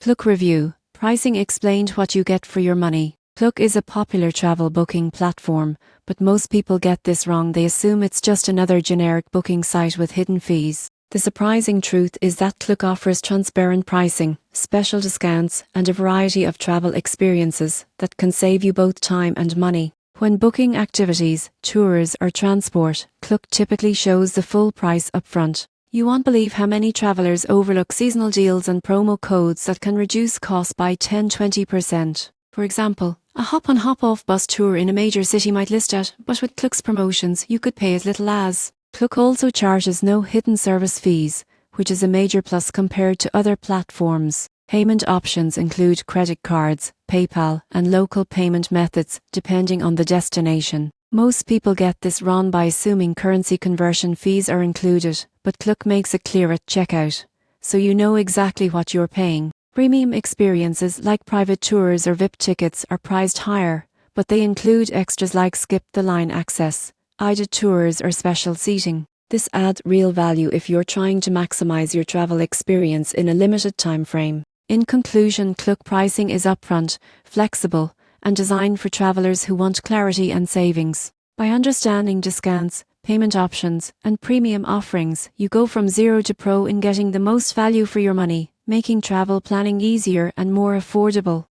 Klook Review. Pricing explained: what you get for your money. Klook is a popular travel booking platform, but most people get this wrong. They assume it's just another generic booking site with hidden fees. The surprising truth is that Klook offers transparent pricing, special discounts, and a variety of travel experiences that can save you both time and money. When booking activities, tours, or transport, Klook typically shows the full price upfront. You won't believe how many travelers overlook seasonal deals and promo codes that can reduce costs by 10–20%. For example, a hop-on hop-off bus tour in a major city might list at, but with Klook's promotions you could pay as little as. Klook also charges no hidden service fees, which is a major plus compared to other platforms. Payment options include credit cards, PayPal, and local payment methods depending on the destination. Most people get this wrong by assuming currency conversion fees are included, but Klook makes it clear at checkout, so you know exactly what you're paying. Premium experiences like private tours or VIP tickets are priced higher, but they include extras like skip-the-line access, guided tours, or special seating. This adds real value if you're trying to maximize your travel experience in a limited time frame. In conclusion, Klook pricing is upfront, flexible, and designed for travelers who want clarity and savings. By understanding discounts, payment options, and premium offerings, you go from zero to pro in getting the most value for your money, making travel planning easier and more affordable.